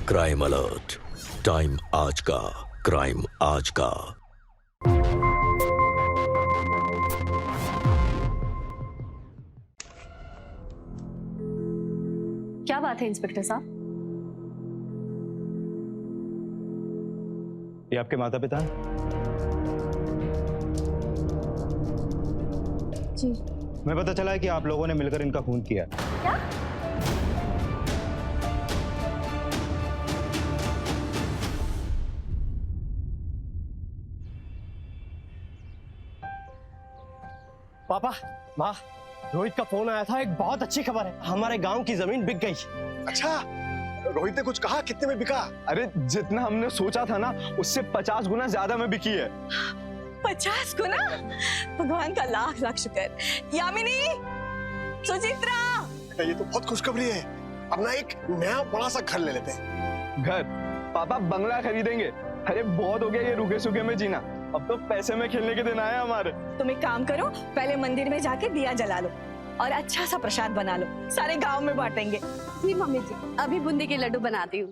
Crime alert, time आज का, crime आज का। क्या बात है इंस्पेक्टर साहब? ये आपके माता पिता हैं? जी। मैं पता चला है कि आप लोगों ने मिलकर इनका खून किया। क्या? पापा, माँ, रोहित का फोन आया था। एक बहुत अच्छी खबर है, हमारे गांव की जमीन बिक गई। अच्छा, रोहित ने कुछ कहा? कितने में बिका? अरे जितना हमने सोचा था ना, उससे 50 गुना ज्यादा में बिकी है। 50 गुना? भगवान का लाख लाख शुक्र। यामिनी, सुचित्रा, ये तो बहुत खुशखबरी है। अब ना एक नया बड़ा सा घर ले लेते हैं। घर? पापा बंगला खरीदेंगे। अरे बहुत हो गया ये रुके सूखे में जीना, अब तो पैसे में खेलने के दिन आए हमारे। तुम एक काम करो, पहले मंदिर में जाके दिया जला लो और अच्छा सा प्रसाद बना लो, सारे गांव में बांटेंगे। जी मम्मी जी, अभी बूंदी के लड्डू बनाती हूँ।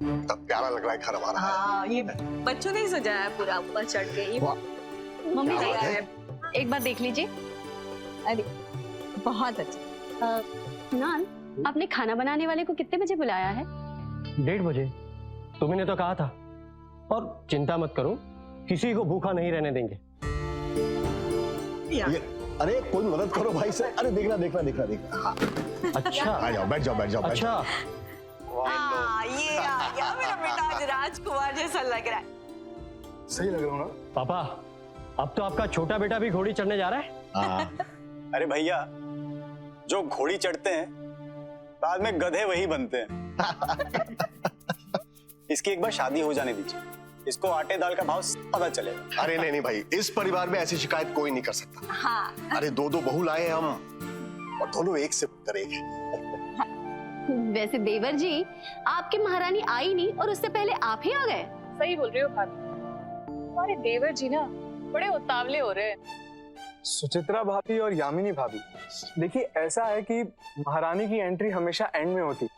तब प्यारा लग रहा है घर हमारा। हाँ, ये बच्चों ने सजाया पूरा ऊपर चढ़ के। ये मम्मी क्या जी बात है? एक बार देख लीजिए। अरे बहुत अच्छा। नान, आपने खाना बनाने वाले को कितने बजे बुलाया है? 1:30 बजे। तुमने तो कहा था। और चिंता मत करो, किसी को भूखा नहीं रहने देंगे। अरे कोई मदद करो भाई से। अरे देखना देखना देखना देखना। हाँ। अच्छा, आ जाओ, बैठ जाओ बैठ जाओ। अच्छा। हाँ, ये आ गया मेरा बेटा, आज राजकुमार जैसा लग रहा है। सही लग रहा हूँ ना? पापा, अब तो आपका छोटा बेटा भी घोड़ी चढ़ने जा रहा है। हाँ। अरे भैया, जो घोड़ी चढ़ते हैं बाद में गधे वही बनते हैं। इसकी एक बार शादी हो जाने दीजिए, इसको आटे दाल का भाव पता चलेगा। अरे नहीं नहीं भाई, इस परिवार में ऐसी शिकायत कोई नहीं कर सकता। हाँ। अरे दो दो बहू लाए हम और दोनों एक से उत्तर एक है। वैसे देवर जी, आपकी महारानी आई नहीं और उससे पहले आप ही आ गए। सही बोल रहे हो भाभी, हमारे देवर जी ना बड़े उतावले हो रहे हैं। सुचित्रा भाभी और यामिनी भाभी, देखिए ऐसा है कि महारानी की एंट्री हमेशा एंड में होती,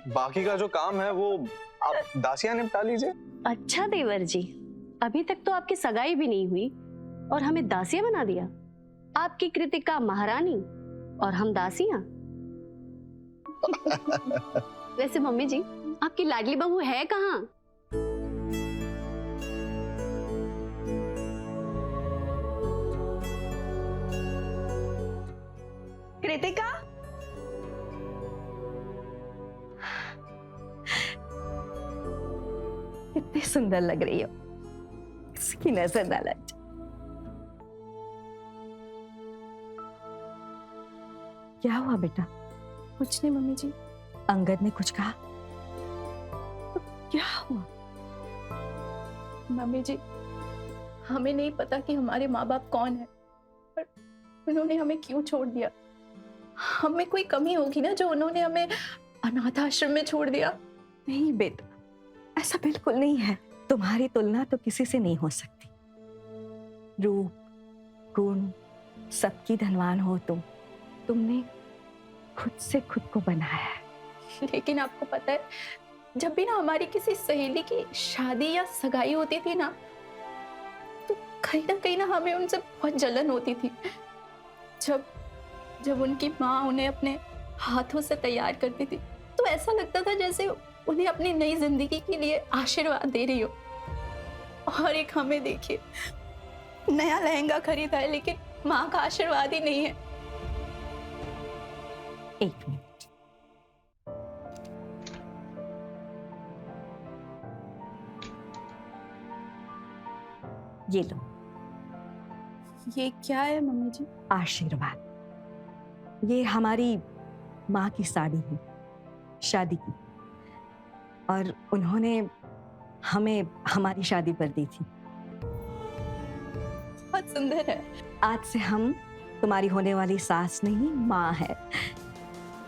बाकी का जो काम है वो आप दासियां निपटा लीजिए। अच्छा देवर जी, अभी तक तो आपकी सगाई भी नहीं हुई और हमें दासियां बना दिया। आपकी कृतिका महारानी और हम दासियां। वैसे मम्मी जी, आपकी लाडली बहू है कहाँ? कृतिका, कितनी सुंदर लग रही हो, इसकी नजर ना लग जाए। क्या हुआ बेटा? कुछ नहीं मम्मी जी। अंगद ने कुछ कहा? तो क्या हुआ? मम्मी जी, हमें नहीं पता कि हमारे माँ बाप कौन है, पर उन्होंने हमें क्यों छोड़ दिया। हमें कोई कमी होगी ना जो उन्होंने हमें अनाथ आश्रम में छोड़ दिया। नहीं बेटा, ऐसा बिल्कुल नहीं है। तुम्हारी तुलना तो किसी से नहीं हो सकती। रूप, गुण, सबकी धनवान हो तुम। तुमने खुद से खुद को बनाया है। लेकिन आपको पता है, जब भी ना हमारी किसी सहेली की शादी या सगाई होती थी ना, तो कहीं ना हमें उनसे बहुत जलन होती थी। जब उनकी माँ उन्हें अपने हाथों से तैयार करती थी, तो ऐसा लगता था जैसे उन्हें अपनी नई जिंदगी के लिए आशीर्वाद दे रही हो। और एक हमें देखिए, नया लहंगा खरीदा है लेकिन माँ का आशीर्वाद ही नहीं है। एक मिनट, ये लो। ये क्या है मम्मी जी? आशीर्वाद। ये हमारी माँ की साड़ी है, शादी की, और उन्होंने हमें हमारी शादी पर दी थी। बहुत सुंदर है। आज से हम तुम्हारी होने वाली सास नहीं, माँ है,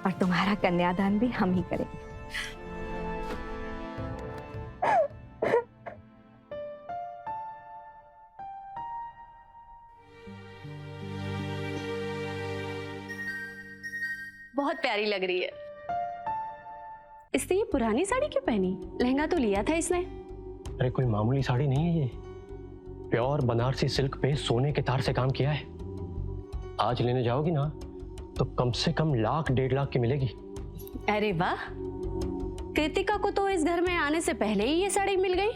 और तुम्हारा कन्यादान भी हम ही करेंगे। बहुत प्यारी लग रही है। इसने ये पुरानी साड़ी क्यों पहनी? लहंगा तो लिया था इसने। अरे कोई मामूली साड़ी नहीं है ये, प्योर बनारसी सिल्क पे सोने के तार से काम किया है। आज लेने जाओगी ना तो कम से कम 1,00,000-1,50,000 की मिलेगी। अरे वाह, कृतिका को तो इस घर में आने से पहले ही ये साड़ी मिल गई।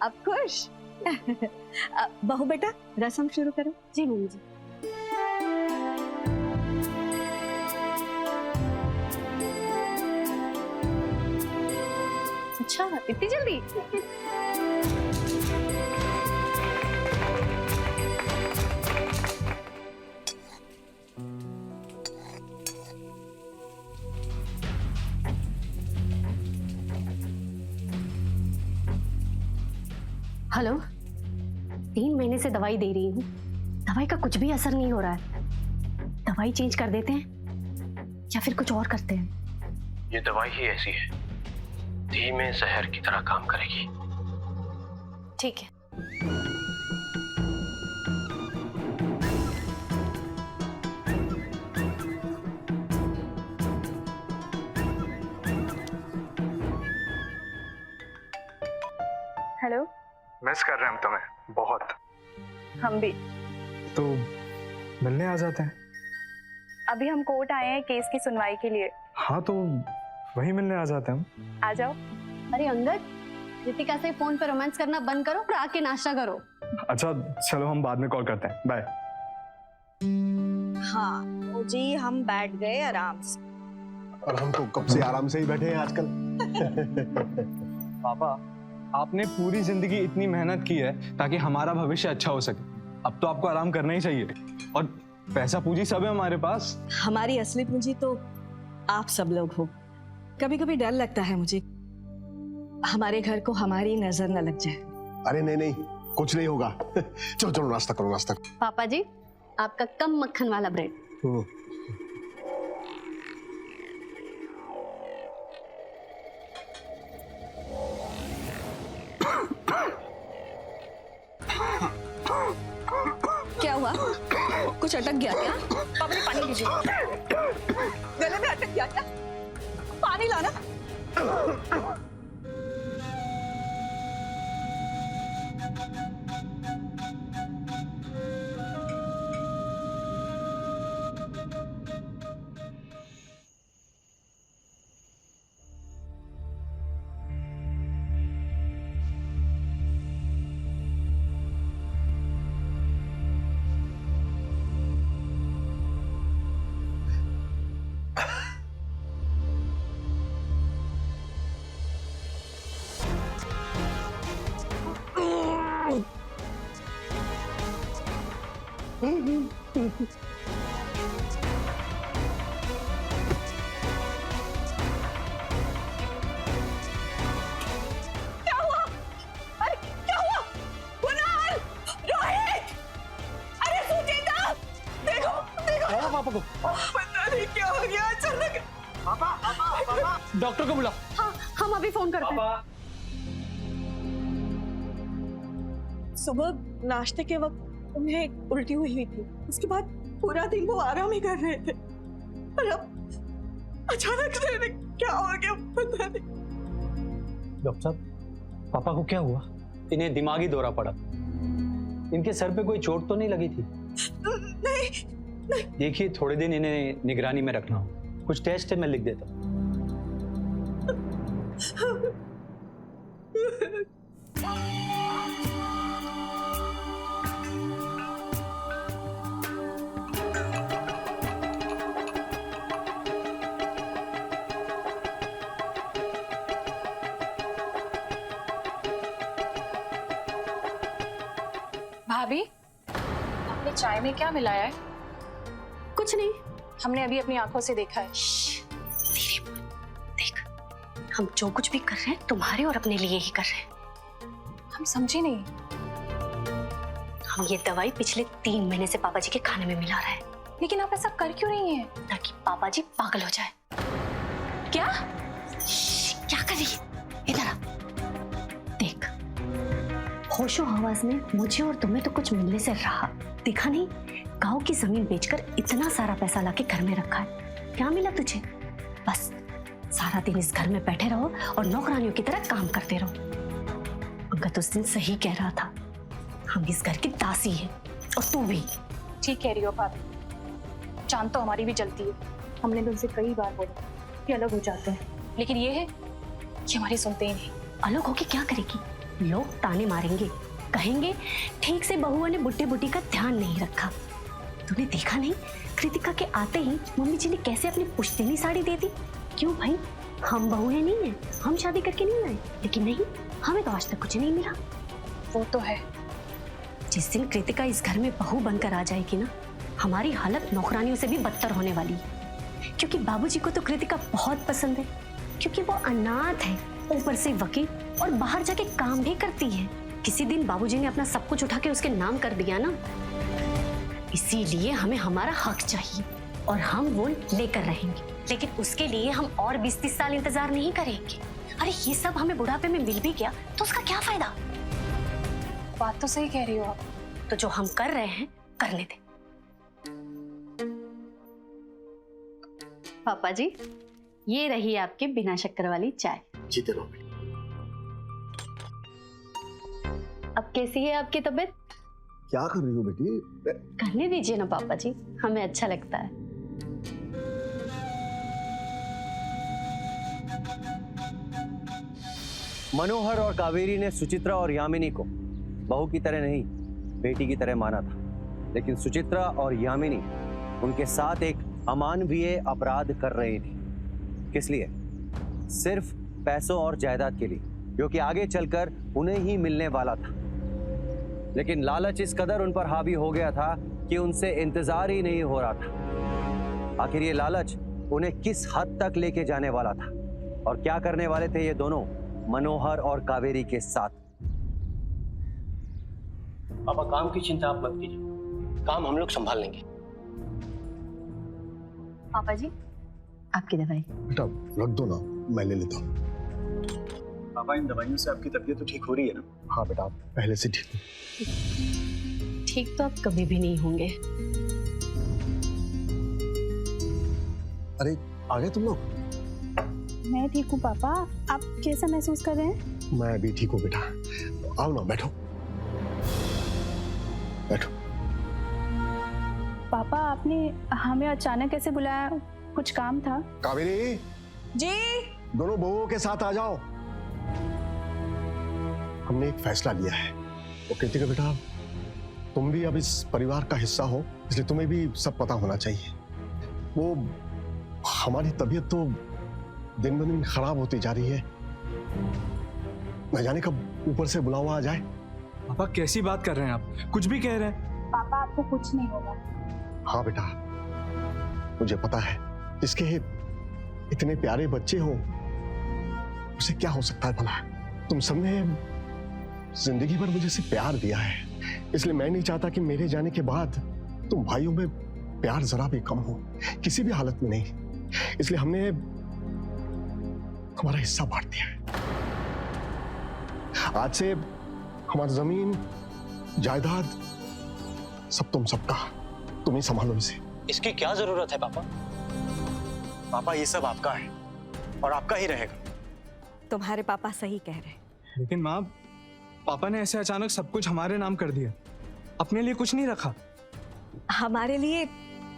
अब खुश? बहू बेटा रस्म शुरू करो। जी मम्मी जी। अच्छा, इतनी जल्दी? हेलो, 3 महीने से दवाई दे रही हूँ, दवाई का कुछ भी असर नहीं हो रहा है। दवाई चेंज कर देते हैं या फिर कुछ और करते हैं? ये दवाई ही ऐसी है, धीमे जहर की तरह काम करेगी। ठीक है। हेलो। मिस कर रहे हैं हम तुम्हें बहुत। हम भी। तो मिलने आ जाते हैं। अभी हम कोर्ट आए हैं केस की सुनवाई के लिए। हाँ तो वही मिलने आ जाते हैं हम। आ जाओ। अरे अंगद, कृतिका से फोन पे रोमांस करना बंद करो और आके नाश्ता करो। अच्छा चलो, हम बाद में कॉल करते हैं। बाय। हाँ तो जी हम बैठ गए आराम से। और हम तो कब से आराम से ही बैठे हैं आजकल। पापा, आपने पूरी जिंदगी इतनी मेहनत की है ताकि हमारा भविष्य अच्छा हो सके। अब तो आपको आराम करना ही चाहिए। और पैसा पूंजी सब है हमारे पास। हमारी असली पूंजी तो आप सब लोग हो। कभी कभी डर लगता है मुझे, हमारे घर को हमारी नजर न लग जाए। अरे नहीं नहीं, कुछ नहीं होगा। चलो चलो नाश्ता करो, नाश्ता करो। पापा जी, आपका कम मक्खन वाला ब्रेड। क्या हुआ? कुछ अटक गया क्या? पापा ने पानी लीजिए। गले में अटक गया क्या? पानी लाना। पापा को पता नहीं क्या हो गया अचानक। डॉक्टर को बुला। हाँ, हम अभी फोन करते हैं। सुबह नाश्ते के वक्त उन्हें उल्टी हुई थी, उसके बाद पूरा दिन वो आराम ही कर रहे थे, पर अब अचानक से क्या हो गया पता नहीं। डॉक्टर साहब, पापा को क्या हुआ? इन्हें दिमागी दौरा पड़ा। इनके सर पे कोई चोट तो नहीं लगी थी? नहीं। देखिए, थोड़े दिन इन्हें निगरानी में रखना हो। कुछ टेस्ट है, मैं लिख देता हूँ। भाभी, आपने चाय में क्या मिलाया है? कुछ नहीं, हमने अभी अपनी आंखों से देखा है। धीरे बोल। देख, हम जो कुछ भी कर रहे हैं तुम्हारे और अपने लिए ही कर रहे हैं। हम समझे नहीं। हम ये दवाई पिछले 3 महीने से पापा जी के खाने में मिला रहे हैं। लेकिन आप ऐसा कर क्यों रही हैं? ताकि पापा जी पागल हो जाए। क्या? क्या कर रही है? इधर आ। देख, होशो हवास में मुझे और तुम्हें तो कुछ मिलने से रहा, देखा नहीं? गांव की जमीन बेचकर इतना सारा पैसा लाके घर में रखा है। क्या मिला तुझे? बस सारा दिन इस घर में बैठे रहो और नौकरानियों की तरह काम करते रहो। अंगद उस दिन सही कह रहा था, हम इस घर की दासी हैं और तू भी। ठीक कह रही हो भाभी, जान तो हमारी भी जलती है। हमने भी उनसे कई बार बोला कि अलग हो जाते हैं, लेकिन ये है कि हमारी सुनते ही नहीं। अलग होके क्या करेगी? लोग ताने मारेंगे, कहेंगे ठीक से बहुओं ने बुड्ढे बुड्ढी का ध्यान नहीं रखा। तूने देखा नहीं कृतिका के आते ही मम्मी जी ने कैसे अपनी पुश्तैनी साड़ी दे दी? क्यों भाई, हम बहुएं नहीं है, हम शादी करके नहीं आए? लेकिन नहीं, हमें तो आज तक कुछ नहीं मिला। वो तो है। जिस दिन कृतिका इस घर में बहू बनकर आ जाएगी ना, हमारी हालत नौकरानियों से भी बदतर होने वाली है। क्योंकि बाबूजी को तो कृतिका बहुत पसंद है, क्योंकि वो अनाथ है, ऊपर से वकील और बाहर जाके काम भी करती है। किसी दिन बाबूजी ने अपना सब कुछ उठा के उसके नाम कर दिया ना, इसीलिए हमें हमारा हक चाहिए और हम वो लेकर रहेंगे। लेकिन उसके लिए हम और 20-30 साल इंतजार नहीं करेंगे। अरे ये सब हमें बुढ़ापे में मिल भी गया तो उसका क्या फायदा? बात तो सही कह रही हो आप। तो जो हम कर रहे हैं करने दे। पापा जी, ये रही आपके बिना शक्कर वाली चाय। जीते रहो। अब कैसी है आपकी तबीयत? क्या कर रही हो बेटी? करने दीजिए ना पापा जी, हमें अच्छा लगता है। मनोहर और कावेरी ने सुचित्रा और यामिनी को बहू की तरह नहीं, बेटी की तरह माना था। लेकिन सुचित्रा और यामिनी उनके साथ एक अमानवीय अपराध कर रही थी। किस लिए? सिर्फ पैसों और जायदाद के लिए, जो कि आगे चलकर उन्हें ही मिलने वाला था। लेकिन लालच इस कदर उन पर हावी हो गया था कि उनसे इंतजार ही नहीं हो रहा था। आखिर ये लालच उन्हें किस हद तक लेके जाने वाला था और क्या करने वाले थे ये दोनों मनोहर और कावेरी के साथ। पापा, काम की चिंता आप मत कीजिए, काम हम लोग संभाल लेंगे। पापा जी, आपकी दवाई। बेटा रख दो ना, मैं ले लेता हूँ। पापा, इन दवाइयों से आपकी तबीयत तो ठीक हो रही है ना? हाँ बेटा, पहले से ठीक हूँ। ठीक तो आप कभी भी नहीं होंगे। अरे आ गए तुम लोग? मैं ठीक हूँ पापा, आप कैसा महसूस कर रहे हैं? मैं भी ठीक हूँ बेटा। आओ ना, बैठो बैठो। पापा, आपने हमें अचानक कैसे बुलाया? कुछ काम था? कावेरी जी। दोनों बहुओं के साथ आ जाओ। हमने एक फैसला लिया है। वो कृतिका बेटा, तुम भी अब इस परिवार का हिस्सा हो, इसलिए तुम्हें भी सब पता होना चाहिए। वो हमारी तबीयत तो दिन ब दिन खराब होती जा रही है, न जाने कब ऊपर से बुलावा आ जाए। पापा कैसी बात कर रहे हैं आप? कुछ भी कह रहे हैं। पापा, आपको कुछ नहीं होगा। हाँ बेटा, मुझे पता है। इसके इतने प्यारे बच्चे हो, उसे क्या हो सकता है भला? तुम सबने जिंदगी भर मुझे से प्यार दिया है, इसलिए मैं नहीं चाहता कि मेरे जाने के बाद तुम भाइयों में प्यार जरा भी कम हो, किसी भी हालत में नहीं। इसलिए हमने तुम्हारा हिस्सा बांट दिया है। आज से हमारी जमीन, जायदाद सब तुम सबका, तुम ही संभालो इसे। इसकी क्या जरूरत है पापा? पापा, ये सब आपका है और आपका ही रहेगा। तुम्हारे पापा सही कह रहे हैं। लेकिन माँ, पापा ने ऐसे अचानक सब कुछ हमारे नाम कर दिया, अपने लिए कुछ नहीं रखा। हमारे लिए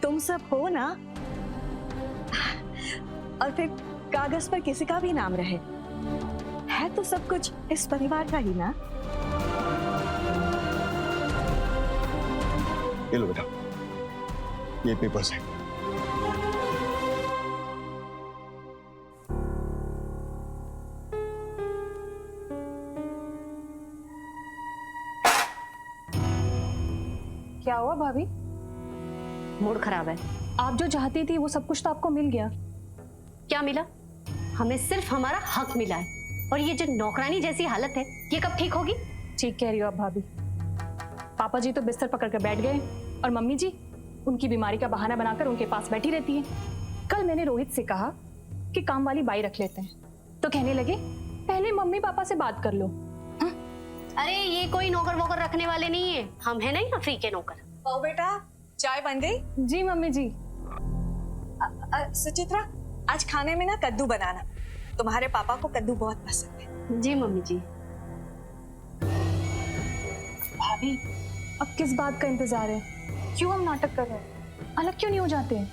तुम सब हो ना, और फिर कागज पर किसी का भी नाम रहे, है तो सब कुछ इस परिवार का ही ना। ये लो बेटा, ये पेपर्स है। क्या हुआ भाभी? मूड खराब है। आप जो चाहती थी वो सब कुछ तो आपको मिल गया। क्या मिला? हमें सिर्फ हमारा हक मिला है, और ये जो नौकरानी जैसी हालत है, ये कब ठीक होगी? ठीक कह रही हो आप भाभी। पापा जी तो बिस्तर पकड़ कर बैठ गए और मम्मी जी उनकी बीमारी का बहाना बनाकर उनके पास बैठी रहती है। कल मैंने रोहित से कहा कि काम वाली बाई रख लेते हैं, तो कहने लगे पहले मम्मी पापा से बात कर लो। अरे ये कोई नौकर वोकर रखने वाले नहीं है, हम है नहीं फ्री के नौकर। ओ बेटा, चाय बन गई? जी मम्मी जी। सुचित्रा, आज खाने में ना कद्दू बनाना, तुम्हारे पापा को कद्दू बहुत पसंद है। जी मम्मी जी। भाभी, अब किस बात का इंतजार है? क्यों हम नाटक कर रहे हैं? अलग क्यों नहीं हो जाते हैं?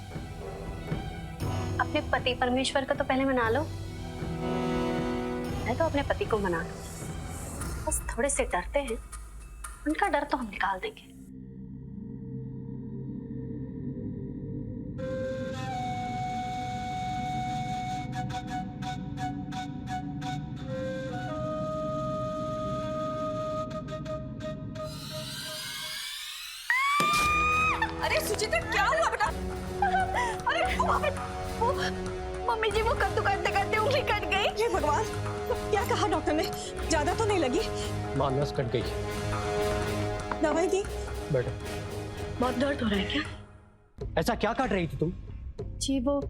अपने पति परमेश्वर को तो पहले मना लो। मैं तो अपने पति को मना लूं। बस थोड़े से डरते हैं, उनका डर तो हम निकाल देंगे। अरे सुचित्रा, क्या हुआ बेटा? अरे वो मम्मी जी, वो कद्दू काटते काटते उंगली कट गई। हे भगवान, क्या कहा डॉक्टर ने? ज्यादा तो नहीं लगी? मां नस कट गई। दवाई दी? बेटा, बहुत दर्द हो रहा है क्या? ऐसा क्या काट रही थी तुम? जी वो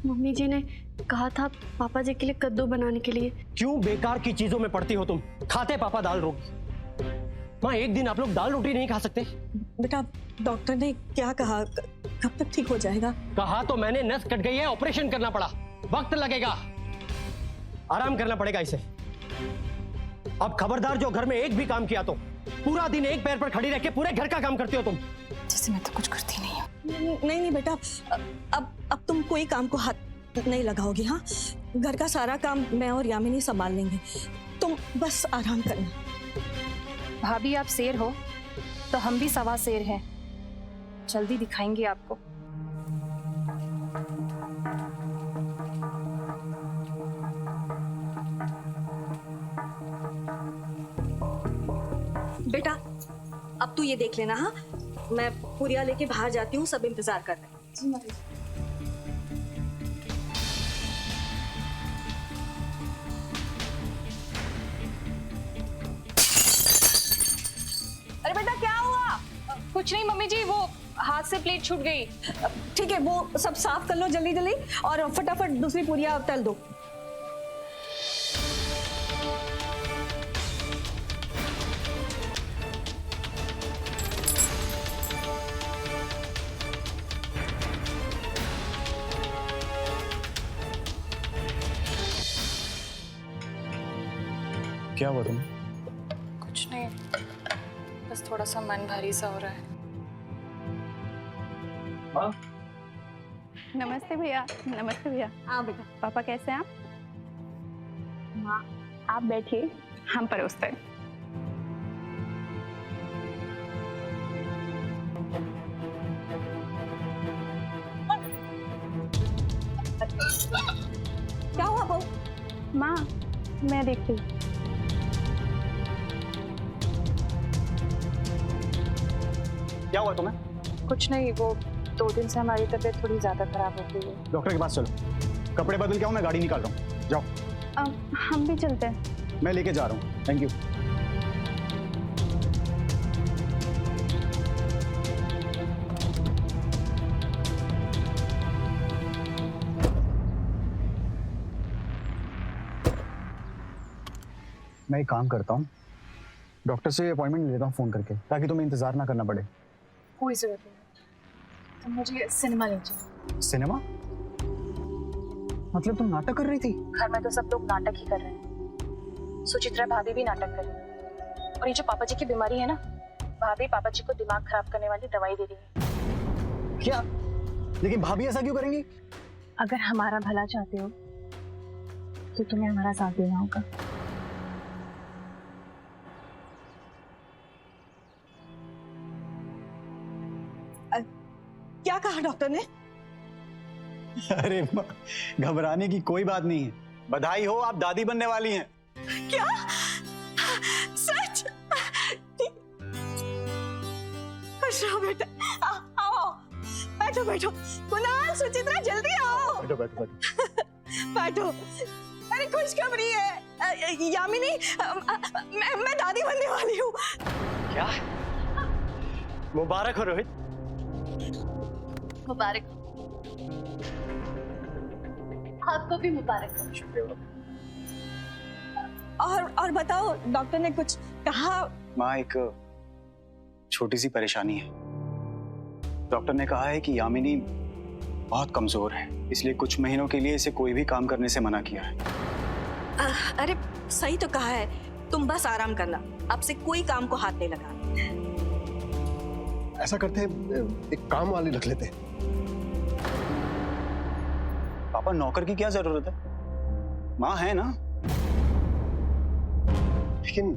मम्मी जी ने कहा था पापा जी के लिए कद्दू बनाने के लिए। क्यों बेकार की चीजों में पड़ती हो तुम? खाते पापा दाल रोटी। माँ, एक दिन आप लोग दाल रोटी नहीं खा सकते? बेटा, डॉक्टर ने क्या कहा? कब तक ठीक हो जाएगा? कहा तो मैंने, नस कट गई है, ऑपरेशन करना पड़ा, वक्त लगेगा, आराम करना पड़ेगा इसे। अब खबरदार, जो घर में एक भी काम किया तो पूरा दिन एक पैर पर खड़ी रह के पूरे घर का काम करती हो तुम। जैसे मैं तो कुछ करती नहीं हूँ। नहीं नहीं बेटा, अब तुम कोई काम को हाथ नहीं लगाओगी। हाँ, घर का सारा काम मैं और यामिनी संभाल लेंगे, तुम बस आराम करना। भाभी, आप शेर हो तो हम भी सवा शेर हैं, जल्दी दिखाएंगे आपको। बेटा, अब तू ये देख लेना। हाँ, मैं पूरिया लेके बाहर जाती हूँ, सब इंतजार कर रहे हैं। अरे बेटा, क्या हुआ? कुछ नहीं मम्मी जी, वो हाथ से प्लेट छूट गई। ठीक है, वो सब साफ कर लो जल्दी जल्दी और फटाफट दूसरी पूरिया तल दो। क्या हुआ तुम? कुछ नहीं, बस थोड़ा सा मन भारी सा हो रहा है। नमस्ते भैया। नमस्ते भैया। हाँ बेटा। पापा कैसे हैं आप? माँ, आप बैठिए, हम परोसते हैं। क्या हुआ बहू? माँ, मैं देखती हूँ। क्या हुआ तुम्हें? कुछ नहीं, वो 2 दिन से हमारी तबीयत थोड़ी ज्यादा खराब हो गई है। डॉक्टर के पास चलो, कपड़े बदल के आओ, मैं गाड़ी निकाल रहा हूँ, जाओ। हम भी चलते हैं। मैं लेके जा रहा हूँ, थैंक यू। मैं एक काम करता हूँ, डॉक्टर से अपॉइंटमेंट लेता हूँ फोन करके, ताकि तुम्हें इंतजार ना करना पड़े। कोई जरूरत नहीं, तो मुझे सिनेमा ले चलो। सिनेमा? मतलब तुम नाटक कर रही थी? घर में तो सब लोग नाटक ही कर रहे हैं। सुचित्रा भाभी भी नाटक कर रही है, और ये जो पापा जी की बीमारी है ना, भाभी पापा जी को दिमाग खराब करने वाली दवाई दे रही है। क्या? लेकिन भाभी ऐसा क्यों करेंगी? अगर हमारा भला चाहते हो तो तुम्हें हमारा साथ देना होगा। क्या कहा डॉक्टर ने? अरे माँ, घबराने की कोई बात नहीं है, बधाई हो, आप दादी बनने वाली हैं। क्या? सच? खुश रहो बेटा, आओ, बैठो बैठो। कुणाल, सुचित्रा, जल्दी आओ। बैठो बैठो बैठो। बैठो। अरे खुशखबरी है यामिनी, मैं दादी बनने वाली हूँ। क्या? मुबारक हो रोहित। मुबारक, आपको भी मुबारक हो। और बताओ, डॉक्टर ने कुछ कहा? माँ, एक छोटी सी परेशानी है। डॉक्टर ने कहा है कि यामिनी बहुत कमजोर है, इसलिए कुछ महीनों के लिए इसे कोई भी काम करने से मना किया है। अरे सही तो कहा है, तुम बस आराम करना, अब से कोई काम को हाथ नहीं लगा। ऐसा करते हैं, एक काम वाली रख लेते हैं। पापा नौकर की क्या जरूरत है, माँ है ना। लेकिन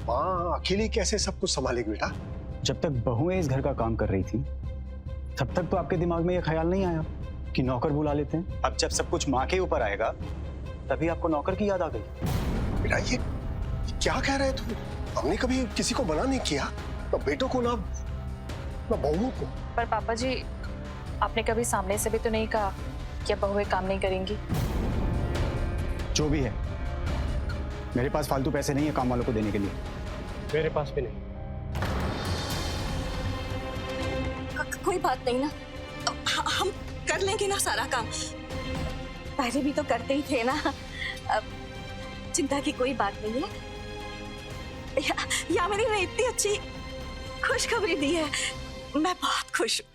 माँ अकेली कैसे सब कुछ संभालेगी बेटा? जब तक बहुएं इस घर का काम कर रही थी तब तक तो आपके दिमाग में यह ख्याल नहीं आया कि नौकर बुला लेते हैं। अब जब सब कुछ माँ के ऊपर आएगा तभी आपको नौकर की याद आ गई। बेटा ये क्या कह रहे तुम? हमने कभी किसी को मना नहीं किया, ना बेटों को ना बहुओं को। पर पापा जी, आपने कभी सामने से भी तो नहीं कहा कि अब बहुएं काम नहीं करेंगी। जो भी है, मेरे पास फालतू पैसे नहीं है काम वालों को देने के लिए। मेरे पास भी नहीं। कोई बात नहीं ना, हम कर लेंगे ना सारा काम, पहले भी तो करते ही थे ना। अब चिंता की कोई बात नहीं है। यामिनी ने इतनी अच्छी खुशखबरी दी है, मैं बहुत खुश हूँ।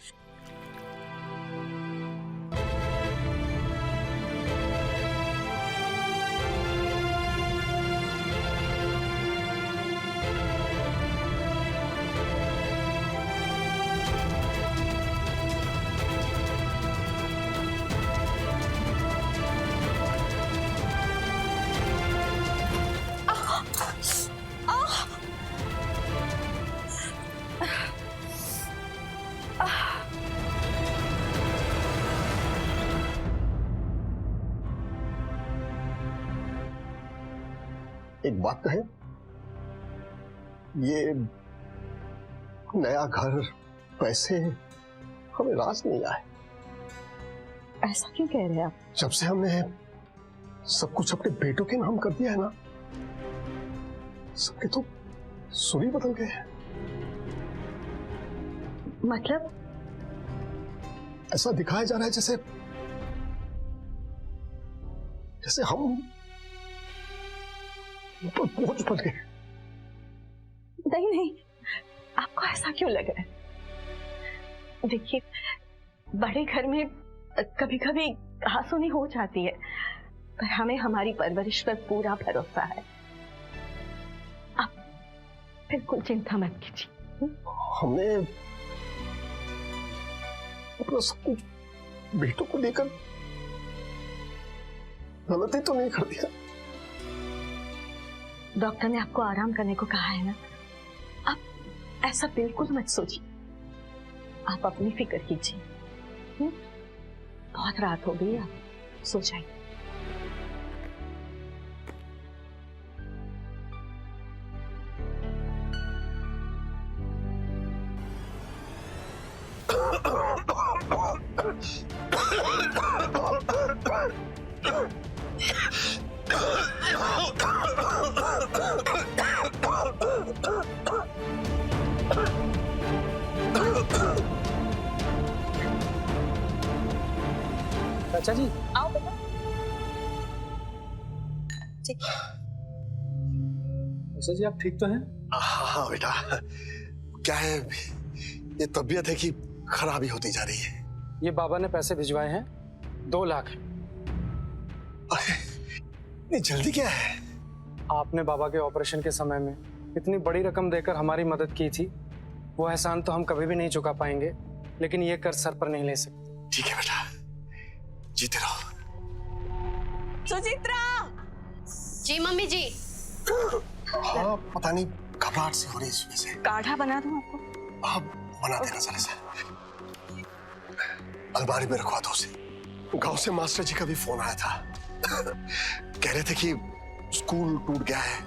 एक बात कहे, ये नया घर, पैसे हमें रास नहीं आए। ऐसा क्यों कह रहे हैं आप? जब से हमने सब कुछ अपने बेटों के नाम कर दिया है ना, सबके तो सुर ही बदल गए हैं। मतलब? ऐसा दिखाया जा रहा है जैसे हम ऊपर बोझ बन गए। नहीं नहीं, आपको ऐसा क्यों लग रहा है? देखिए, बड़े घर में कभी कभी कहासुनी हो जाती है, पर हमें हमारी परवरिश पर पूरा भरोसा है। आप बिल्कुल चिंता मत कीजिए। हमने अपना सब कुछ बेटों को लेकर गलती तो नहीं कर दिया? डॉक्टर ने आपको आराम करने को कहा है ना, आप ऐसा बिल्कुल मत सोचिए। आप अपनी फिक्र कीजिए। बहुत रात हो गई, आप सो जाइए। चाचा जी, आओ बेटा। ठीक है। चाचा जी, आप ठीक तो हैं? हाँ बेटा, क्या है, ये तबीयत है कि खराबी होती जा रही है। ये बाबा ने पैसे भिजवाए हैं, 2 लाख। अरे इतनी जल्दी क्या है? आपने बाबा के ऑपरेशन के समय में इतनी बड़ी रकम देकर हमारी मदद की थी, वो एहसान तो हम कभी भी नहीं चुका पाएंगे, लेकिन ये कर्ज सर पर नहीं ले सकते। ठीक है बेटा, जीते रहो। सुचित्रा! जी मम्मी जी। हाँ, पता नहीं घबराहट सी हो रही है सुबह से। काढ़ा बना दूं आपको? हाँ, बना देना जरा सा। अलमारी में रखवा दो उसे। गांव से मास्टर जी का भी फोन आया था। कह रहे थे कि स्कूल टूट गया है,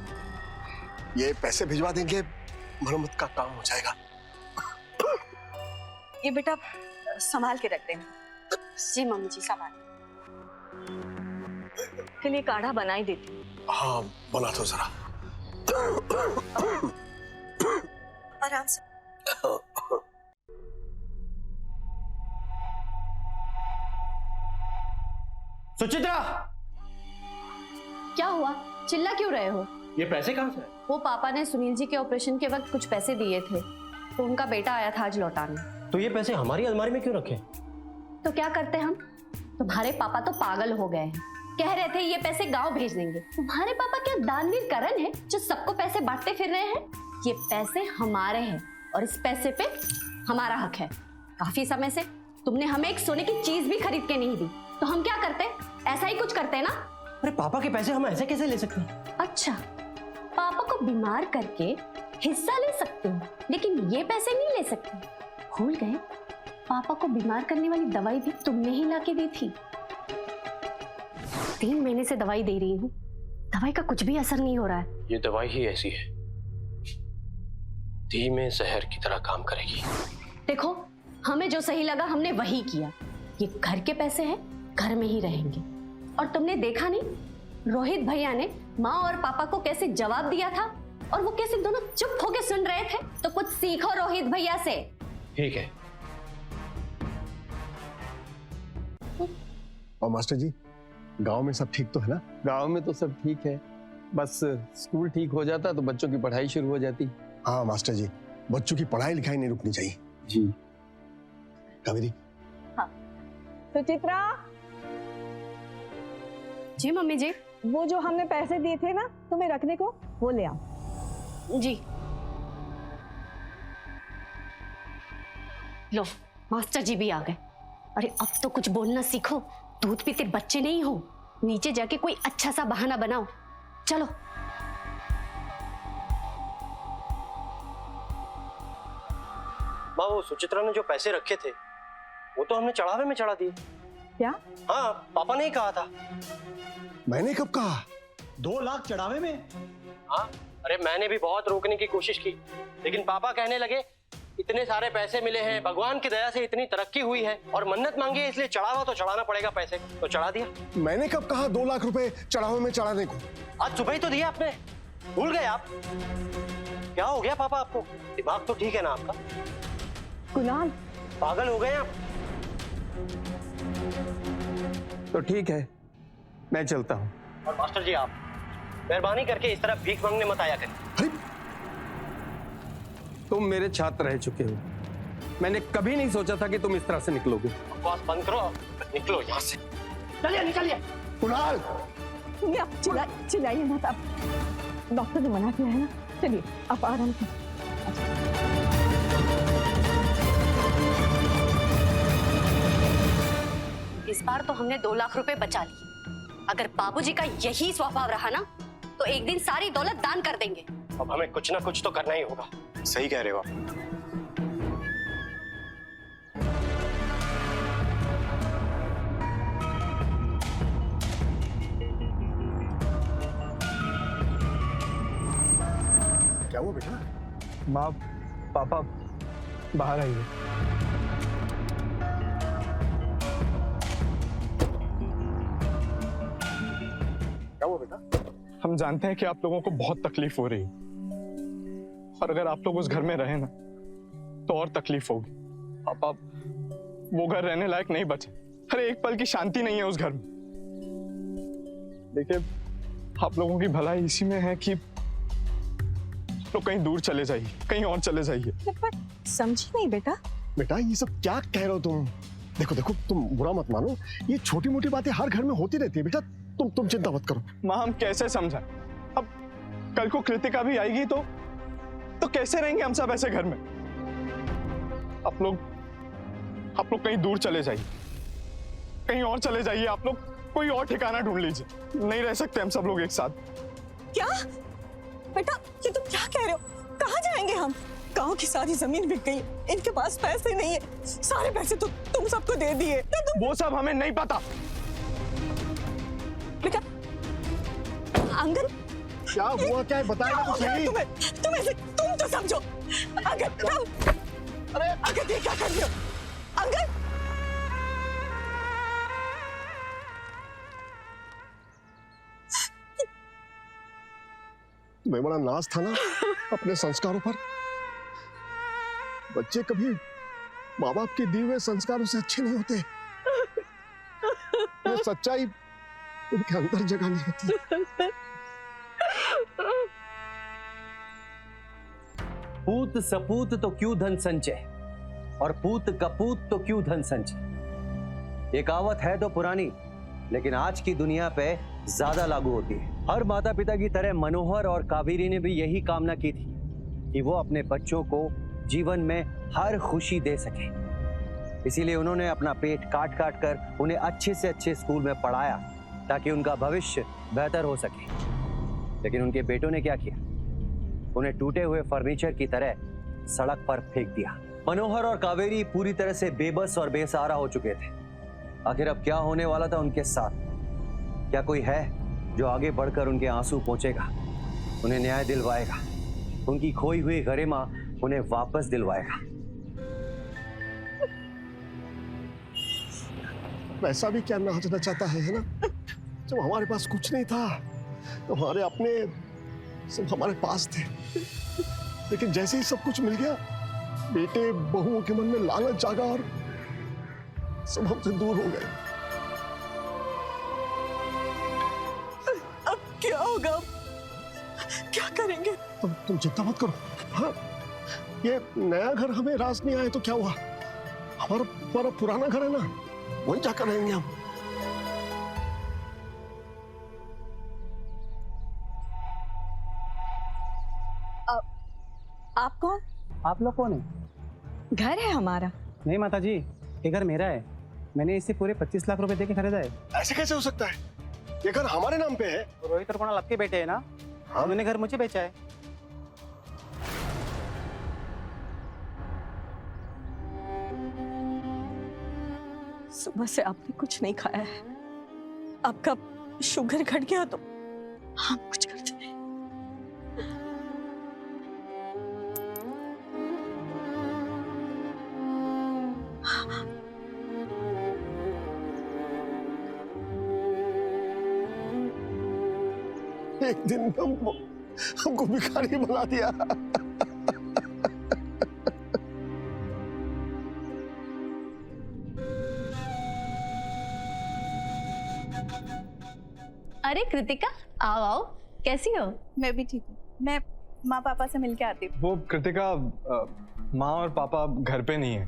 ये पैसे भिजवा देंगे, मरम्मत का काम हो जाएगा। ये बेटा संभाल के रख देना। जी मम्मी जी, संभाल के लिए काढ़ा बना ही देती। हाँ, बना दो जरा। आराम से। सुचित्रा! क्या हुआ, चिल्ला क्यों रहे हो? ये पैसे कहाँ से? वो पापा ने सुनील जी के ऑपरेशन के वक्त कुछ पैसे दिए थे, तो उनका बेटा आया था आज लौटाने। तो ये पैसे हमारी अलमारी में क्यों रखे? तो क्या करते हम? तुम्हारे पापा तो पागल हो गए हैं, कह रहे थे ये पैसे गांव भेज देंगे। तुम्हारे पापा क्या दानवीर करण है जो सबको पैसे बांटते फिर रहे हैं? ये पैसे हमारे हैं और इस पैसे पे हमारा हक है। काफी समय से तुमने हमें एक सोने की चीज भी खरीद के नहीं दी, तो हम क्या करते? ऐसा ही कुछ करते ना। अरे पापा के पैसे हम ऐसे कैसे ले सकते हैं? अच्छा, पापा को बीमार करके हिस्सा ले सकते हो, लेकिन ये पैसे नहीं ले सकते। भूल गए, पापा को बीमार करने वाली दवाई भी तुमने ही लाके दी थी। 3 महीने से दवाई दे रही हूँ, दवाई का कुछ भी असर नहीं हो रहा है। ये दवाई ही ऐसी है, धीमे जहर की तरह काम करेगी। देखो, हमें जो सही लगा हमने वही किया। ये घर के पैसे हैं, घर में ही रहेंगे। और तुमने देखा नहीं, रोहित भैया ने माँ और पापा को कैसे जवाब दिया था, और वो कैसे दोनों चुप होके सुन रहे थे। तो कुछ सीखो रोहित भैया से। ठीक है। और मास्टर जी, गांव में सब ठीक तो है ना? गांव में तो सब ठीक है, बस स्कूल ठीक हो जाता तो बच्चों की पढ़ाई शुरू हो जाती। हाँ मास्टर जी, बच्चों की पढ़ाई लिखाई नहीं रुकनी चाहिए। जी। कावेरी। हाँ। सुचित्रा। जी मम्मी जी। वो जो हमने पैसे दिए थे ना तुम्हें रखने को, वो ले आओ। जी। लो, मास्टर जी भी आ गए। अरे अब तो कुछ बोलना सीखो, दूध पीते बच्चे नहीं हो। नीचे जाके कोई अच्छा सा बहाना बनाओ, चलो। माँ, वो सुचित्रा ने जो पैसे रखे थे वो तो हमने चढ़ावे में चढ़ा दिए। क्या? हाँ, पापा ने ही कहा था। मैंने कब कहा? 2 लाख चढ़ावे में? हाँ, अरे मैंने भी बहुत रोकने की कोशिश की, लेकिन पापा कहने लगे इतने सारे पैसे मिले हैं, भगवान की दया से इतनी तरक्की हुई है और मन्नत मांगी है, इसलिए चढ़ावा तो चढ़ाना पड़ेगा। पैसे तो चढ़ा दिया। मैंने कब कहा 2 लाख रुपए चढ़ावे में चढ़ाने को? आज सुबह ही तो दिया आपने, भूल गए आप? क्या हो गया पापा आपको? दिमाग तो ठीक है ना आपका? कुणाल, पागल हो गए आप? तो ठीक है, मैं चलता हूँ। और मास्टर जी, आप मेहरबानी करके इस तरह भीख मांगने मत आया करें। तुम मेरे छात्र रह चुके हो, मैंने कभी नहीं सोचा था कि तुम इस तरह से निकलोगे। बकवास बंद करो, निकलो यहाँ से। चलिए, निकलिए। कुणाल, सुनिए, आप चिल्लाइए मत। आप डॉक्टर ने मना किया है ना। चलिए आप आराम से। इस बार तो हमने 2 लाख रुपए बचा लिए। अगर बाबूजी का यही स्वभाव रहा ना, तो एक दिन सारी दौलत दान कर देंगे। अब हमें कुछ ना कुछ तो करना ही होगा। सही कह रहे हो आप। क्या हुआ बेटा? माँ, पापा बाहर आइए। क्या हुआ बेटा? हम जानते हैं कि आप लोगों को बहुत तकलीफ हो रही है, और अगर आप लोग उस घर में रहे ना तो और तकलीफ होगी। पापा, वो घर रहने लायक नहीं बचे। अरे एक पल की शांति नहीं है उस घर में। देखिए, आप लोगों की भलाई इसी में है कि आप लोग कहीं दूर चले जाइए, कहीं और चले जाइए। समझी नहीं बेटा। बेटा ये सब क्या कह रहे हो तुम? देखो देखो, तुम बुरा मत मानो, ये छोटी मोटी बातें हर घर में होती रहती है बेटा। तुम चिंता मत करो। माँ, हम कैसे समझाएं? अब कल को कृतिका भी आएगी तो कैसे रहेंगे हम सब ऐसे घर में? आप लोग कहीं दूर चले जाइए, कहीं और चले जाइए। आप लोग कोई और ठिकाना ढूंढ लीजिए। नहीं रह सकते हम सब लोग एक साथ। क्या बेटा, ये तुम क्या कह रहे हो? कहाँ जाएंगे हम? गांव की सारी जमीन बिक गई, इनके पास पैसे नहीं है। सारे पैसे तो तुम सबको दे दिए। वो सब हमें नहीं पता। बेटा, अंगन क्या हुआ, क्या है बताएगा तो सही। तुम तो समझो। अंगन ये क्या कर रहे हो? अंगन, तुम्हें बड़ा नाज था ना अपने संस्कारों पर। बच्चे कभी माँ बाप के दिए हुए संस्कारों से अच्छे नहीं होते। ये सच्चाई उनके अंदर जगानी होती है। पूत सपूत तो क्यों धन संचय, और पूत कपूत तो क्यों धन संचय। ये कहावत है तो पुरानी, लेकिन आज की दुनिया पे ज्यादा लागू होती है। हर माता पिता की तरह मनोहर और कावेरी ने भी यही कामना की थी कि वो अपने बच्चों को जीवन में हर खुशी दे सके। इसीलिए उन्होंने अपना पेट काट काट कर उन्हें अच्छे से अच्छे स्कूल में पढ़ाया ताकि उनका भविष्य बेहतर हो सके। लेकिन उनके बेटों ने क्या किया? उन्हें टूटे हुए फर्नीचर की तरह सड़क पर फेंक दिया। मनोहर और कावेरी पूरी तरह से बेबस और बेसहारा हो चुके थे। आखिर अब क्या होने वाला था उनके साथ? क्या कोई है जो आगे बढ़कर उनके आंसू पोंछेगा, उन्हें न्याय दिलवाएगा, उनकी खोई हुई गरिमा उन्हें वापस दिलवाएगा? वैसा भी क्या नाचना चाहता है ना? जब हमारे पास कुछ नहीं था तो हमारे अपने सब हमारे पास थे, लेकिन जैसे ही सब कुछ मिल गया, बेटे बहुओं के मन में लालच जागा और सब हमसे दूर हो गए। अब क्या होगा? क्या करेंगे? तुम चिंता मत करो। हाँ, ये नया घर हमें रास नहीं आए तो क्या हुआ? हमारा पुराना घर है ना, वहीं जाकर रहेंगे हम। आप कौन? आप लोग कौन है? घर है हमारा। नहीं माता जी, ये घर मेरा है। मैंने इसे पूरे 25 लाख रुपए देके खरीदा है। ऐसे कैसे हो सकता है? ये घर हमारे नाम पे है। रोहित और कुणाल आपके बेटे है ना? हाँ। उन्होंने घर मुझे बेचा है। सुबह से आपने कुछ नहीं खाया है। आपका शुगर घट गया तो हम कुछ करते नहीं। एक दिन हमको भिखारी बना दिया। अरे कृतिका, आओ आओ, कैसी हो? मैं भी ठीक हूँ। मैं माँ पापा से मिलके आती हूँ। वो कृतिका, माँ और पापा घर पे नहीं है।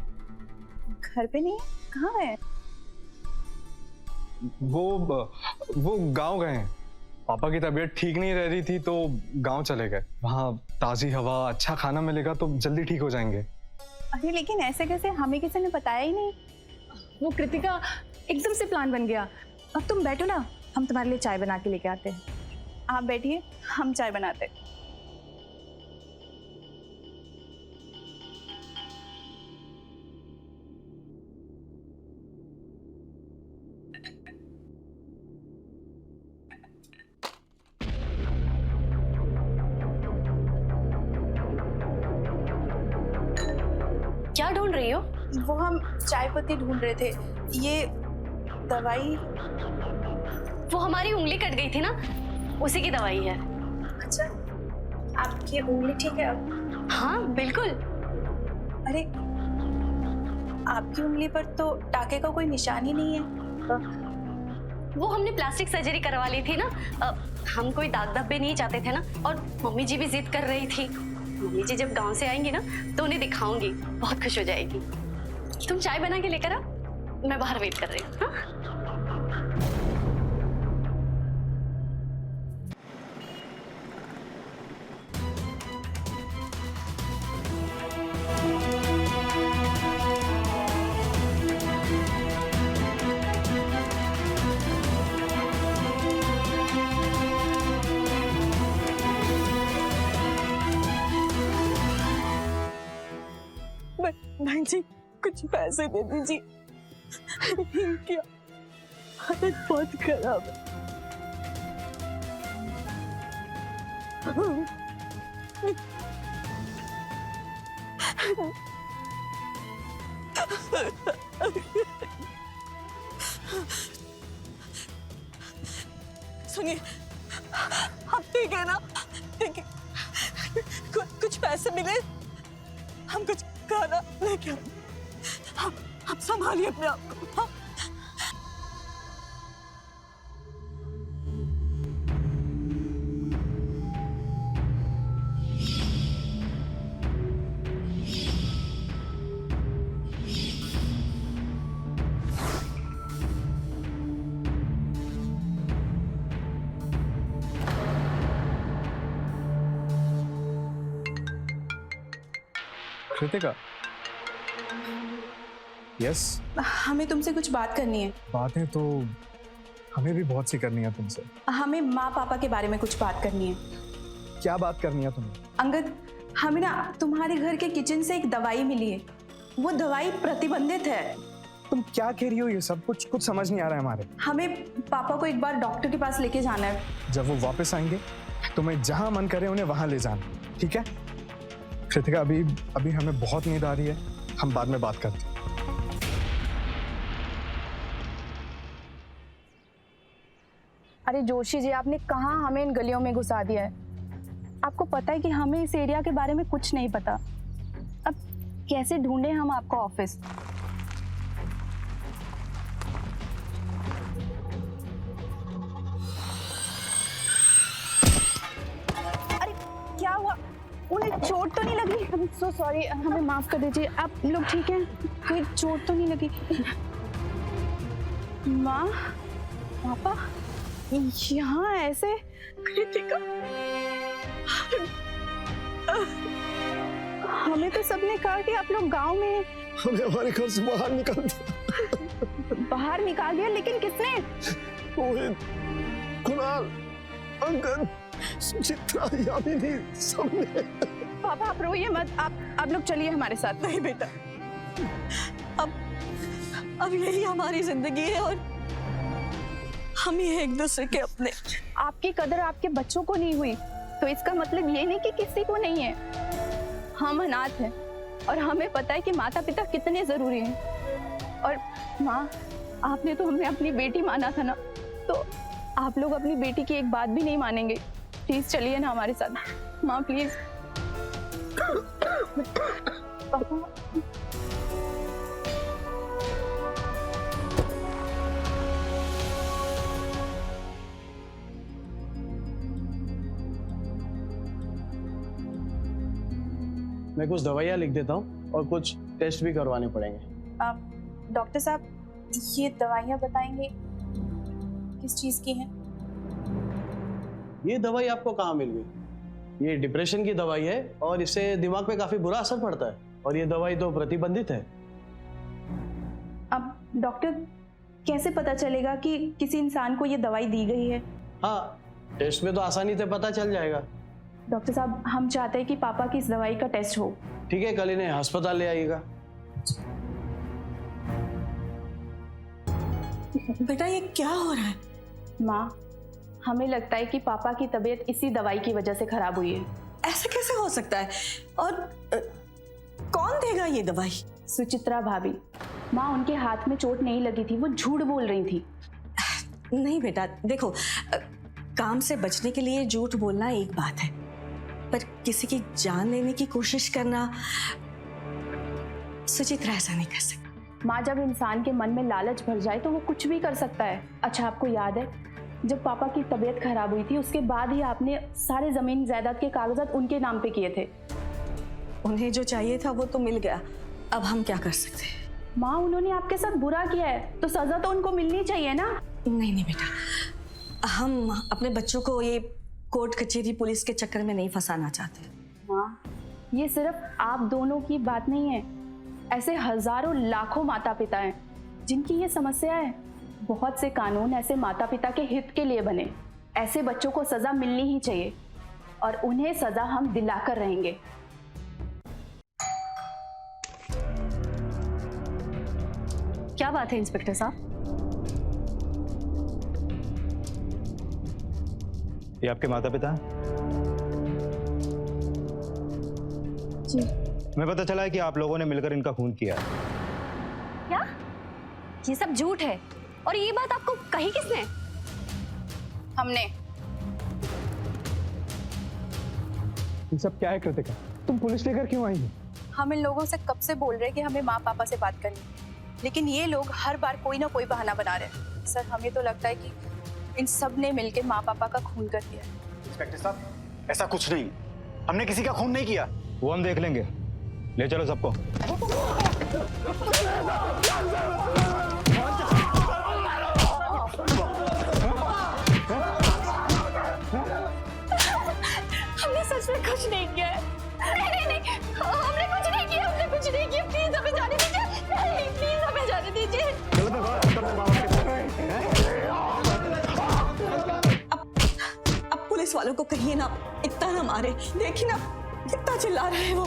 घर पे नहीं है? कहाँ है? वो गांव गए हैं। पापा की तबीयत ठीक नहीं रह रही थी तो गांव चले गए। वहाँ ताजी हवा, अच्छा खाना मिलेगा तो जल्दी ठीक हो जाएंगे। अरे लेकिन ऐसे कैसे? हमें किसी ने बताया ही नहीं। वो कृतिका, एकदम से प्लान बन गया। अब तुम बैठो ना, हम तुम्हारे लिए चाय बना के लेके आते हैं। आप बैठिए, हम चाय बनाते हैं। क्या ढूंढ रही हो? वो हम चाय पत्ती ढूंढ रहे थे। ये दवाई। वो हमारी उंगली कट गई थी ना, उसी की दवाई है। अच्छा, आपकी उंगली ठीक है अब? हाँ बिल्कुल। अरे, आपकी उंगली पर तो टाके का कोई निशान ही नहीं है। वो हमने प्लास्टिक सर्जरी करवा ली थी ना, हम कोई दाग धब्बे नहीं चाहते थे ना, और मम्मी जी भी जिद कर रही थी। मम्मी जी जब गांव से आएंगी ना तो उन्हें दिखाऊंगी, बहुत खुश हो जाएगी। तुम चाय बना के लेकर आओ, मैं बाहर वेट कर रही हूँ। हाँ? बहन जी, कुछ पैसे दे दीजिए। इनकी हालत बहुत खराब है। सुनिए, आप ठीक है ना? ठीक है। कुछ पैसे मिले, हम कुछ खाना लेके आए। आप संभालिए अपने आप को। हाँ? कृतिका, यस, हमें तुमसे कुछ बात करनी है। बातें तो हमें भी बहुत सी करनी है तुमसे। हमें माँ पापा के बारे में कुछ बात करनी है। क्या बात करनी है तुम्हें? अंगद, हमें ना तुम्हारे घर के किचन से एक दवाई मिली है। वो दवाई प्रतिबंधित है। तुम क्या कह रही हो? ये सब कुछ समझ नहीं आ रहा है हमारे। हमें पापा को एक बार डॉक्टर के पास लेके जाना है। जब वो वापस आएंगे तुम्हें जहां मन करे उन्हें वहां ले जाना, ठीक है? कृतिका, अभी हमें बहुत नींद आ रही है, हम बाद में बात करते हैं। अरे जोशी जी, आपने कहाँ हमें इन गलियों में घुसा दिया है? आपको पता है कि हमें इस एरिया के बारे में कुछ नहीं पता। अब कैसे ढूंढे हम आपका ऑफिस? अरे क्या हुआ? उन्हें चोट तो नहीं लगी? I'm so sorry, हमें माफ कर दीजिए। आप लोग ठीक हैं? कोई चोट तो नहीं लगी? माँ, पापा यहाँ ऐसे? कृतिका, हमें तो सबने कहा कि आप लोग गांव में हैं। हमें हमारे घर से बाहर निकाल दिया। बाहर निकाल दिया? लेकिन किसने? रोहित, कुणाल, अंगद, सुचित्रा, यामिनी, सबने। पापा आप रोइए मत, आप लोग चलिए हमारे साथ। नहीं बेटा, अब यही हमारी जिंदगी है और हम ही एक दूसरे के अपने। आपकी कदर आपके बच्चों को नहीं हुई तो इसका मतलब ये नहीं कि किसी को नहीं है। हम अनाथ हैं और हमें पता है कि माता पिता कितने जरूरी हैं। और माँ, आपने तो हमें अपनी बेटी माना था ना, तो आप लोग अपनी बेटी की एक बात भी नहीं मानेंगे। प्लीज चलिए ना हमारे साथ। माँ प्लीज। पापा, मैं कुछ दवाइयाँ लिख देता हूँ और कुछ टेस्ट भी करवाने पड़ेंगे। डॉक्टर साहब, ये दवाइयाँ बताएंगे किस चीज़ की हैं? ये दवाई आपको कहाँ मिल गई? ये डिप्रेशन की दवाई है और इससे दिमाग पे काफी बुरा असर पड़ता है और ये दवाई तो प्रतिबंधित है। अब डॉक्टर, कैसे पता चलेगा कि किसी इंसान को ये दवाई दी गई है? हाँ, टेस्ट में तो आसानी से पता चल जाएगा। डॉक्टर साहब, हम चाहते हैं कि पापा की इस दवाई का टेस्ट हो। ठीक है, कल इन्हें अस्पताल ले आइएगा। बेटा, ये क्या हो रहा है? माँ, हमें लगता है कि पापा की तबीयत इसी दवाई की वजह से खराब हुई है। ऐसा कैसे हो सकता है? और कौन देगा ये दवाई? सुचित्रा भाभी। माँ, उनके हाथ में चोट नहीं लगी थी, वो झूठ बोल रही थी। नहीं बेटा, देखो, काम से बचने के लिए झूठ बोलना एक बात है, पर किसी की जान लेने की कोशिश करना, सुचित्रा ऐसा नहीं कर सकती। माँ, जब इंसान के मन में लालच भर जाए तो वो कुछ भी कर सकता है। अच्छा, आपको याद है जब पापा की तबीयत खराब हुई थी उसके बाद ही आपने सारे जमीन जायदाद के कागजात उनके नाम पे किए थे। उन्हें जो चाहिए था वो तो मिल गया, अब हम क्या कर सकते हैं? माँ, उन्होंने आपके साथ बुरा किया है तो सजा तो उनको मिलनी चाहिए ना। नहीं बेटा, हम अपने बच्चों को ये कोर्ट कचहरी पुलिस के चक्कर में नहीं फंसाना चाहते। माँ, ये सिर्फ आप दोनों की बात नहीं है, ऐसे हजारों लाखों माता पिता हैं जिनकी ये समस्या है। बहुत से कानून ऐसे माता पिता के हित के लिए बने। ऐसे बच्चों को सजा मिलनी ही चाहिए और उन्हें सजा हम दिलाकर रहेंगे। क्या बात है इंस्पेक्टर साहब? ये आपके माता पिता? जी। हमें पता चला है कि आप लोगों ने मिलकर इनका खून किया। क्या? ये सब झूठ है। और ये बात आपको कही किसने? हमने। ये सब क्या है कृतिका? तुम पुलिस लेकर क्यों आई हो? हम इन लोगों से कब से बोल रहे हैं कि हमें माँ पापा से बात करनी, लेकिन ये लोग हर बार कोई ना कोई बहाना बना रहे हैं। सर, हमें तो लगता है कि इन सब ने मिलकर माँ पापा का खून कर दिया है। इंस्पेक्टर साहब, ऐसा कुछ नहीं, हमने किसी का खून नहीं किया। वो हम देख लेंगे, ले चलो सबको। हमने सच में कुछ नहीं किया है। नहीं, हमने कुछ नहीं किया। पुलिस वालों को कहिए ना, इतना ना मारे। देखिए ना कितना चिल्ला रहे हैं वो।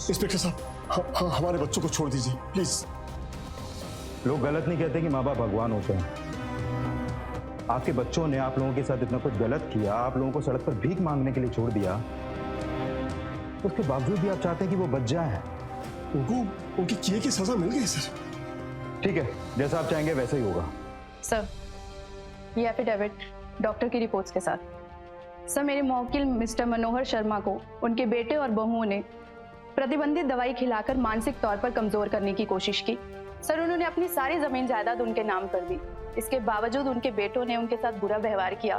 इंस्पेक्टर साहब, हमारे बच्चों को छोड़ दीजिए प्लीज। लोग गलत नहीं कहते कि माँ बाप भगवान होते हैं। आपके बच्चों ने आप लोगों के साथ इतना कुछ गलत किया, आप लोगों को सड़क पर भीख मांगने के लिए छोड़ दिया, उसके बावजूद भी आप चाहते हैं कि वो बच जाए। उनकी किए की सजा मिल गई सर। ठीक है, जैसा आप चाहेंगे वैसा ही होगा। सर, ये एफिडेविट डॉक्टर की रिपोर्ट्स के साथ। सर, मेरे मौकिल मिस्टर मनोहर शर्मा को उनके बेटे और बहुओं ने प्रतिबंधित दवाई खिलाकर मानसिक तौर पर कमजोर करने की कोशिश की। सर, उन्होंने अपनी सारी जमीन जायदाद उनके नाम कर दी। इसके बावजूद उनके बेटों ने उनके साथ बुरा व्यवहार किया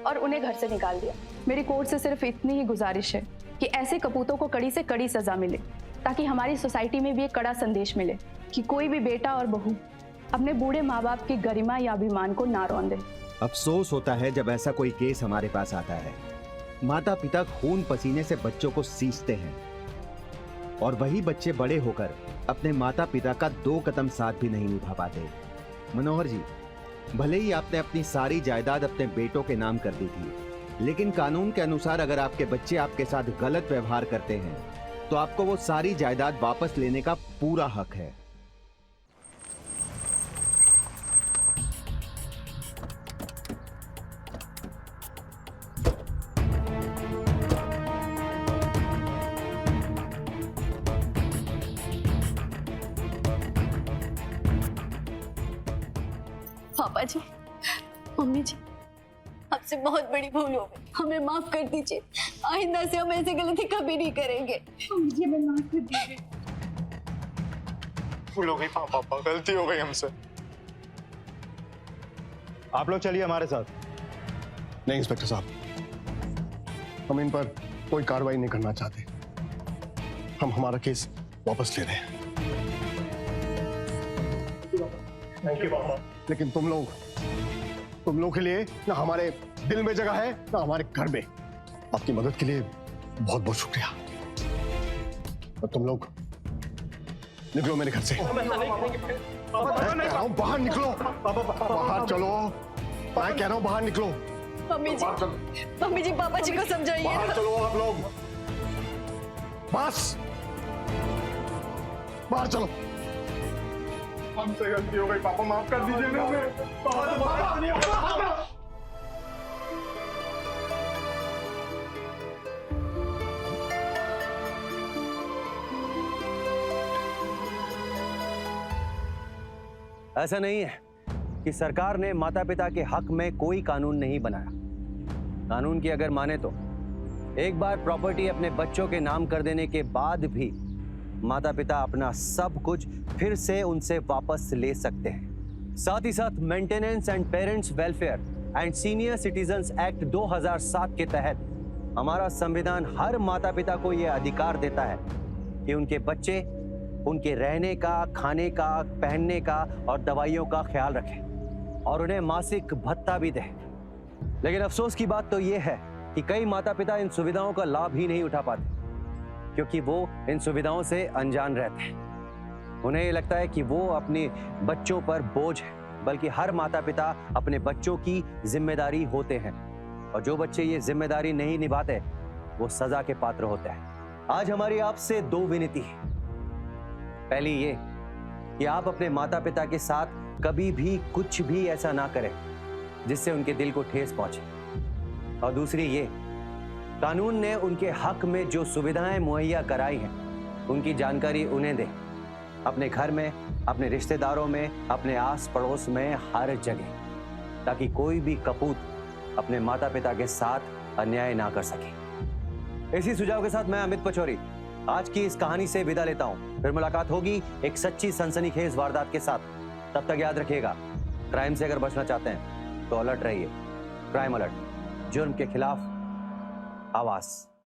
और उन्हें घर से निकाल दिया। मेरी कोर्ट से सिर्फ इतनी ही गुजारिश है कि ऐसे कपूतों को कड़ी से कड़ी सजा मिले, ताकि हमारी सोसाइटी में भी एक कड़ा संदेश मिले कि कोई भी बेटा और बहू अपने बूढ़े माँ बाप की गरिमा या अभिमान को ना रौंदे। अफसोस होता है जब ऐसा कोई केस हमारे पास आता है। माता पिता खून पसीने से बच्चों को सींचते हैं और वही बच्चे बड़े होकर अपने माता पिता का 2 कदम साथ भी नहीं निभा पाते। मनोहर जी, भले ही आपने अपनी सारी जायदाद अपने बेटों के नाम कर दी थी, लेकिन कानून के अनुसार अगर आपके बच्चे आपके साथ गलत व्यवहार करते हैं तो आपको वो सारी जायदाद वापस लेने का पूरा हक है। पापा जी, मम्मी जी, आपसे बहुत बड़ी भूल हो गई, हमें माफ कर दीजिए। आइंदा से हम ऐसी गलती कभी नहीं करेंगे। मुझे माफ कर दीजिए। भूल हो गई पापा, गलती हो गई हमसे। आप लोग चलिए हमारे साथ। नहीं इंस्पेक्टर साहब, हम इन पर कोई कार्रवाई नहीं करना चाहते। हम हमारा केस वापस ले रहे हैं। थैंक यू पापा। लेकिन तुम लोग के लिए ना हमारे दिल में जगह है ना हमारे घर में। आपकी मदद के लिए बहुत बहुत शुक्रिया। और तुम लोग निकलो मेरे घर से। मैं कह रहा हूं बाहर निकलो। बाहर चलो, मैं कह रहा हूं बाहर निकलो। मम्मी जी पापा जी को समझाइए। बाहर चलो आप लोग, बस बाहर चलो। हमसे गलती हो गई पापा, माफ कर दीजिए ना हमें। पापा नहीं होगा। ऐसा नहीं है कि सरकार ने माता पिता के हक में कोई कानून नहीं बनाया। कानून की अगर माने तो एक बार प्रॉपर्टी अपने बच्चों के नाम कर देने के बाद भी माता पिता अपना सब कुछ फिर से उनसे वापस ले सकते हैं। साथ ही साथ maintenance and parents welfare and senior citizens act 2007 के तहत हमारा संविधान हर माता पिता को यह अधिकार देता है कि उनके बच्चे उनके रहने का, खाने का, पहनने का और दवाइयों का ख्याल रखें और उन्हें मासिक भत्ता भी दें। लेकिन अफसोस की बात तो यह है कि कई माता पिता इन सुविधाओं का लाभ ही नहीं उठा पाते, क्योंकि वो इन सुविधाओं से अनजान रहते हैं। उन्हें ये लगता है कि वो अपने बच्चों पर बोझ है, बल्कि हर माता पिता अपने बच्चों की जिम्मेदारी होते हैं और जो बच्चे ये जिम्मेदारी नहीं निभाते वो सजा के पात्र होते हैं। आज हमारी आपसे 2 विनती है। पहली ये कि आप अपने माता पिता के साथ कभी भी कुछ भी ऐसा ना करें जिससे उनके दिल को ठेस पहुंचे, और दूसरी ये, कानून ने उनके हक में जो सुविधाएं मुहैया कराई हैं उनकी जानकारी उन्हें दें, अपने घर में, अपने रिश्तेदारों में, अपने आस पड़ोस में, हर जगह, ताकि कोई भी कपूत अपने माता पिता के साथ अन्याय ना कर सके। इसी सुझाव के साथ मैं अमित पचौरी आज की इस कहानी से विदा लेता हूं। फिर मुलाकात होगी एक सच्ची सनसनीखेज वारदात के साथ। तब तक याद रखिएगा, क्राइम से अगर बचना चाहते हैं तो अलर्ट रहिए। क्राइम अलर्ट, जुर्म के खिलाफ आवाज।